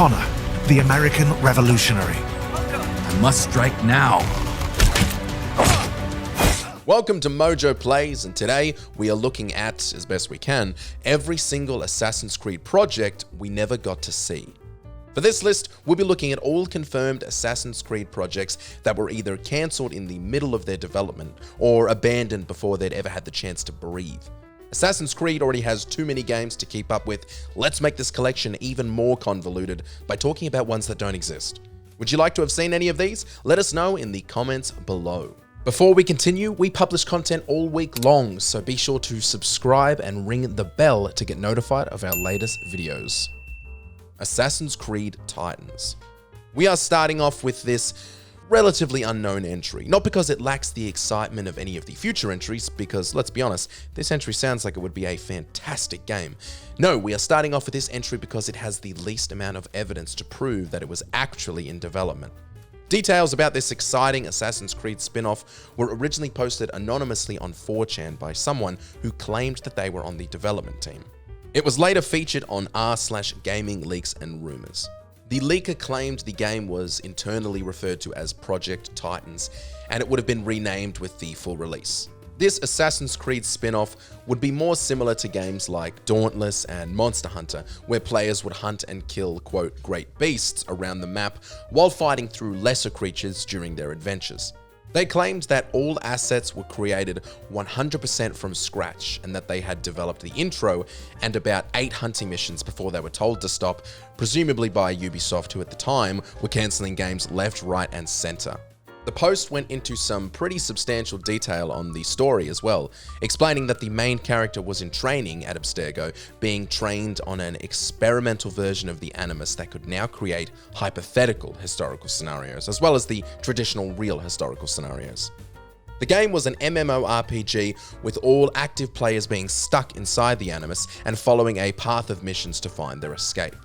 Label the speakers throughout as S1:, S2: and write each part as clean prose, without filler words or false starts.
S1: Connor, the American revolutionary.
S2: I must strike now.
S3: Welcome to MojoPlays, and today we are looking at, as best we can, every single Assassin's Creed project we never got to see. For this list, we'll be looking at all confirmed Assassin's Creed projects that were either cancelled in the middle of their development or abandoned before they'd ever had the chance to breathe. Assassin's Creed already has too many games to keep up with. Let's make this collection even more convoluted by talking about ones that don't exist. Would you like to have seen any of these? Let us know in the comments below. Before we continue, we publish content all week long, so be sure to subscribe and ring the bell to get notified of our latest videos. Assassin's Creed Titans. We are starting off with this relatively unknown entry, not because it lacks the excitement of any of the future entries, because let's be honest, this entry sounds like it would be a fantastic game. No, we are starting off with this entry because it has the least amount of evidence to prove that it was actually in development. Details about this exciting Assassin's Creed spin-off were originally posted anonymously on 4chan by someone who claimed that they were on the development team. It was later featured on r/gaming leaks and rumors. The leaker claimed the game was internally referred to as Project Titans, and it would have been renamed with the full release. This Assassin's Creed spin-off would be more similar to games like Dauntless and Monster Hunter, where players would hunt and kill, quote, great beasts around the map while fighting through lesser creatures during their adventures. They claimed that all assets were created 100% from scratch and that they had developed the intro and about 8 hunting missions before they were told to stop, presumably by Ubisoft, who at the time were cancelling games left, right and centre. The post went into some pretty substantial detail on the story as well, explaining that the main character was in training at Abstergo, being trained on an experimental version of the Animus that could now create hypothetical historical scenarios, as well as the traditional real historical scenarios. The game was an MMORPG with all active players being stuck inside the Animus and following a path of missions to find their escape.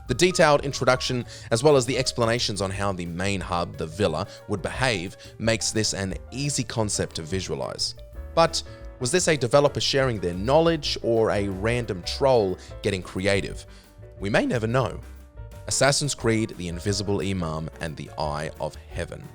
S3: The detailed introduction, as well as the explanations on how the main hub, the villa, would behave, makes this an easy concept to visualize. But was this a developer sharing their knowledge or a random troll getting creative? We may never know. Assassin's Creed, The Invisible Imam, and the Eye of Heaven.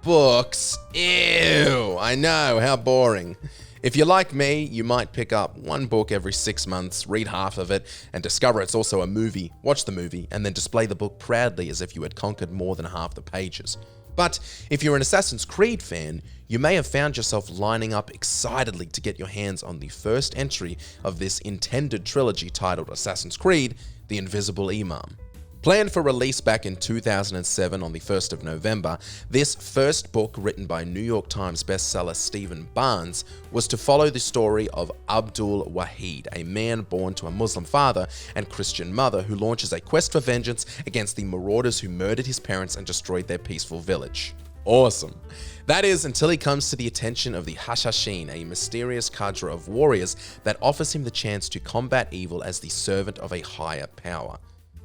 S3: Books? Ew! I know, how boring. If you're like me, you might pick up one book every 6 months, read half of it, and discover it's also a movie, watch the movie, and then display the book proudly as if you had conquered more than half the pages. But if you're an Assassin's Creed fan, you may have found yourself lining up excitedly to get your hands on the first entry of this intended trilogy titled Assassin's Creed, The Invisible Imam. Planned for release back in 2007 on the 1st of November, this first book, written by New York Times bestseller Stephen Barnes, was to follow the story of Abdul Wahid, a man born to a Muslim father and Christian mother who launches a quest for vengeance against the marauders who murdered his parents and destroyed their peaceful village. Awesome. That is, until he comes to the attention of the Hashashin, a mysterious cadre of warriors that offers him the chance to combat evil as the servant of a higher power.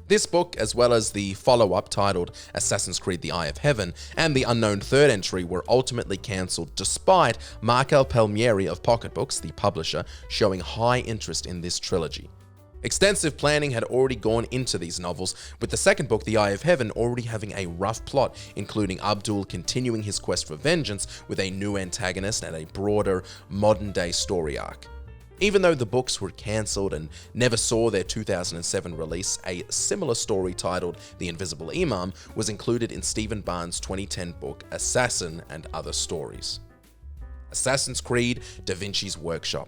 S3: This book, as well as the follow-up titled Assassin's Creed The Eye of Heaven and the unknown third entry, were ultimately cancelled despite Markel Palmieri of Pocketbooks, the publisher, showing high interest in this trilogy. Extensive planning had already gone into these novels, with the second book, The Eye of Heaven, already having a rough plot, including Abdul continuing his quest for vengeance with a new antagonist and a broader, modern-day story arc. Even though the books were cancelled and never saw their 2007 release, a similar story titled The Invisible Imam was included in Stephen Barnes' 2010 book Assassin and Other Stories. Assassin's Creed Da Vinci's Workshop.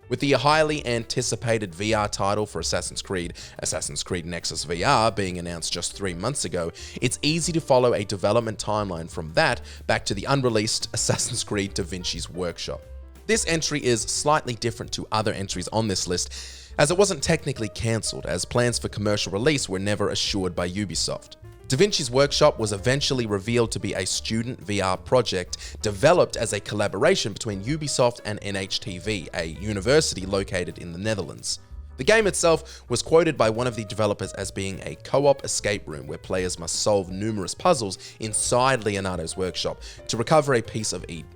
S3: With the highly anticipated VR title for Assassin's Creed Nexus VR being announced just 3 months ago, it's easy to follow a development timeline from that back to the unreleased Assassin's Creed Da Vinci's Workshop. This entry is slightly different to other entries on this list, as it wasn't technically cancelled, as plans for commercial release were never assured by Ubisoft. Da Vinci's Workshop was eventually revealed to be a student VR project developed as a collaboration between Ubisoft and NHTV, a university located in the Netherlands. The game itself was quoted by one of the developers as being a co-op escape room where players must solve numerous puzzles inside Leonardo's workshop to recover a piece of Eden.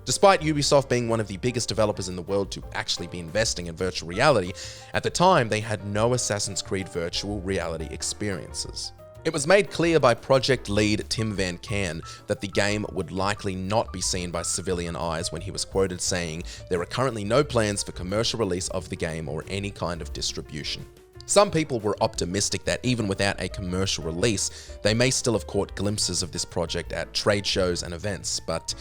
S3: Despite Ubisoft being one of the biggest developers in the world to actually be investing in virtual reality, at the time they had no Assassin's Creed virtual reality experiences. It was made clear by project lead Tim Van Cairn that the game would likely not be seen by civilian eyes when he was quoted saying, "There are currently no plans for commercial release of the game or any kind of distribution." Some people were optimistic that even without a commercial release, they may still have caught glimpses of this project at trade shows and events, but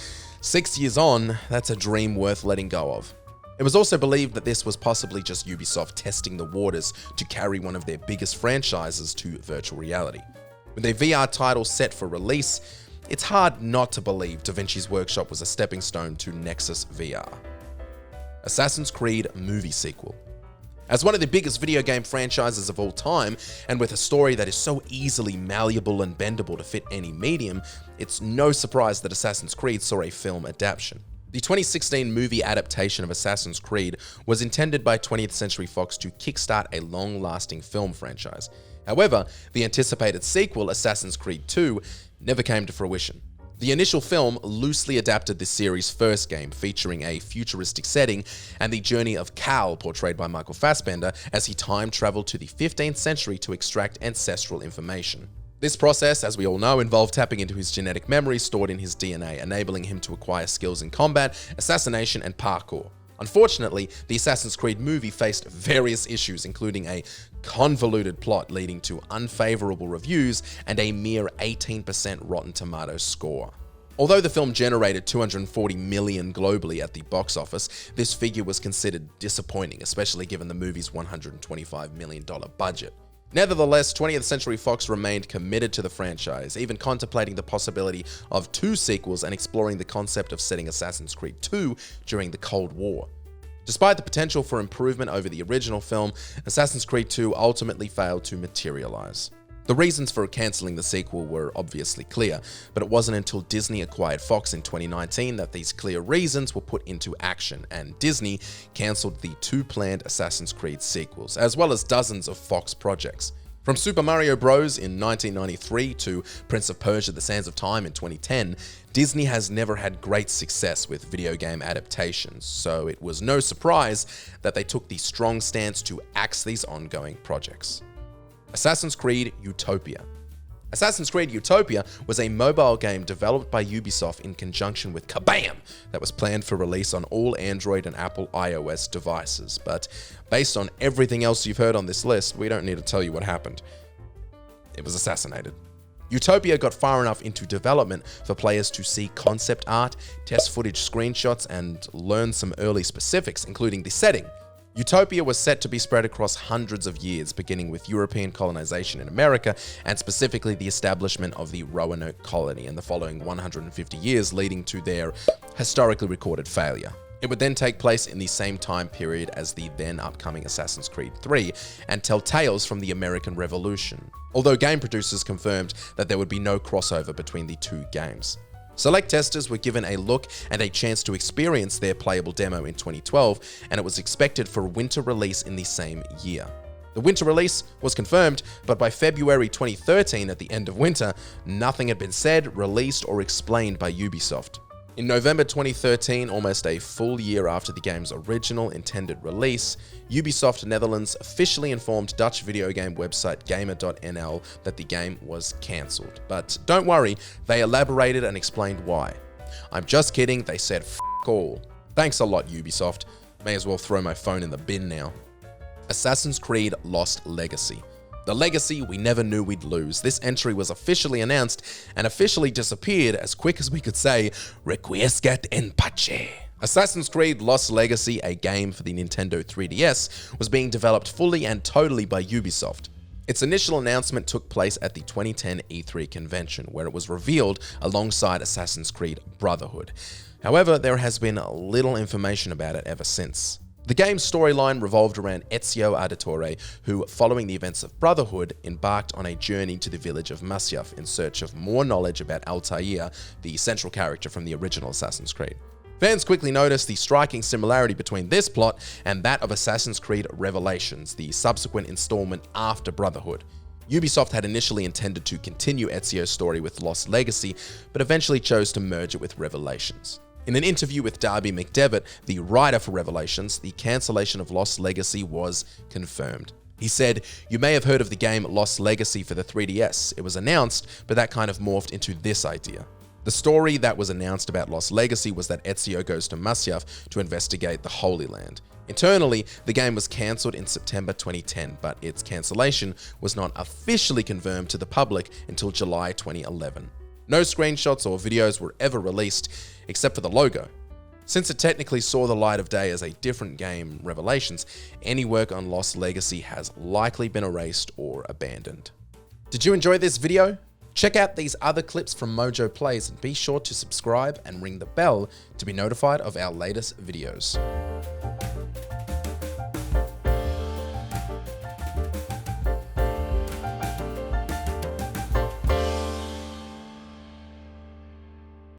S3: 6 years on, that's a dream worth letting go of. It was also believed that this was possibly just Ubisoft testing the waters to carry one of their biggest franchises to virtual reality. With a VR title set for release, it's hard not to believe Da Vinci's Workshop was a stepping stone to Nexus VR. Assassin's Creed movie sequel. As one of the biggest video game franchises of all time, and with a story that is so easily malleable and bendable to fit any medium, it's no surprise that Assassin's Creed saw a film adaptation. The 2016 movie adaptation of Assassin's Creed was intended by 20th Century Fox to kickstart a long-lasting film franchise. However, the anticipated sequel, Assassin's Creed 2, never came to fruition. The initial film loosely adapted the series' first game, featuring a futuristic setting and the journey of Cal, portrayed by Michael Fassbender, as he time traveled to the 15th century to extract ancestral information. This process, as we all know, involved tapping into his genetic memory stored in his DNA, enabling him to acquire skills in combat, assassination, and parkour. Unfortunately, the Assassin's Creed movie faced various issues, including a convoluted plot leading to unfavorable reviews and a mere 18% Rotten Tomatoes score. Although the film generated $240 million globally at the box office, this figure was considered disappointing, especially given the movie's $125 million budget. Nevertheless, 20th Century Fox remained committed to the franchise, even contemplating the possibility of 2 sequels and exploring the concept of setting Assassin's Creed 2 during the Cold War. Despite the potential for improvement over the original film, Assassin's Creed 2 ultimately failed to materialize. The reasons for cancelling the sequel were obviously clear, but it wasn't until Disney acquired Fox in 2019 that these clear reasons were put into action, and Disney cancelled the 2 planned Assassin's Creed sequels, as well as dozens of Fox projects. From Super Mario Bros. In 1993 to Prince of Persia: The Sands of Time in 2010, Disney has never had great success with video game adaptations, so it was no surprise that they took the strong stance to axe these ongoing projects. Assassin's Creed Utopia. Assassin's Creed Utopia was a mobile game developed by Ubisoft in conjunction with Kabam that was planned for release on all Android and Apple iOS devices. But based on everything else you've heard on this list, we don't need to tell you what happened. It was assassinated. Utopia got far enough into development for players to see concept art, test footage screenshots, and learn some early specifics, including the setting. Utopia was set to be spread across hundreds of years, beginning with European colonization in America, and specifically the establishment of the Roanoke colony in the following 150 years, leading to their historically recorded failure. It would then take place in the same time period as the then upcoming Assassin's Creed 3, and tell tales from the American Revolution, although game producers confirmed that there would be no crossover between the 2 games. Select testers were given a look and a chance to experience their playable demo in 2012, and it was expected for winter release in the same year. The winter release was confirmed, but by February 2013, at the end of winter, nothing had been said, released, or explained by Ubisoft. In November 2013, almost a full year after the game's original intended release, Ubisoft Netherlands officially informed Dutch video game website Gamer.nl that the game was cancelled. But don't worry, they elaborated and explained why. I'm just kidding, they said f*** all. Thanks a lot, Ubisoft. May as well throw my phone in the bin now. Assassin's Creed Lost Legacy. The legacy we never knew we'd lose. This entry was officially announced and officially disappeared as quick as we could say, requiescat in pace. Assassin's Creed Lost Legacy, a game for the Nintendo 3DS, was being developed fully and totally by Ubisoft. Its initial announcement took place at the 2010 E3 convention, where it was revealed alongside Assassin's Creed Brotherhood. However, there has been little information about it ever since. The game's storyline revolved around Ezio Auditore, who, following the events of Brotherhood, embarked on a journey to the village of Masyaf in search of more knowledge about Altair, the central character from the original Assassin's Creed. Fans quickly noticed the striking similarity between this plot and that of Assassin's Creed Revelations, the subsequent installment after Brotherhood. Ubisoft had initially intended to continue Ezio's story with Lost Legacy, but eventually chose to merge it with Revelations. In an interview with Darby McDevitt, the writer for Revelations, the cancellation of Lost Legacy was confirmed. He said, "You may have heard of the game Lost Legacy for the 3DS. It was announced, but that kind of morphed into this idea. The story that was announced about Lost Legacy was that Ezio goes to Masyaf to investigate the Holy Land. Internally, the game was cancelled in September 2010, but its cancellation was not officially confirmed to the public until July 2011. No screenshots or videos were ever released, except for the logo. Since it technically saw the light of day as a different game, Revelations, any work on Lost Legacy has likely been erased or abandoned." Did you enjoy this video? Check out these other clips from MojoPlays and be sure to subscribe and ring the bell to be notified of our latest videos.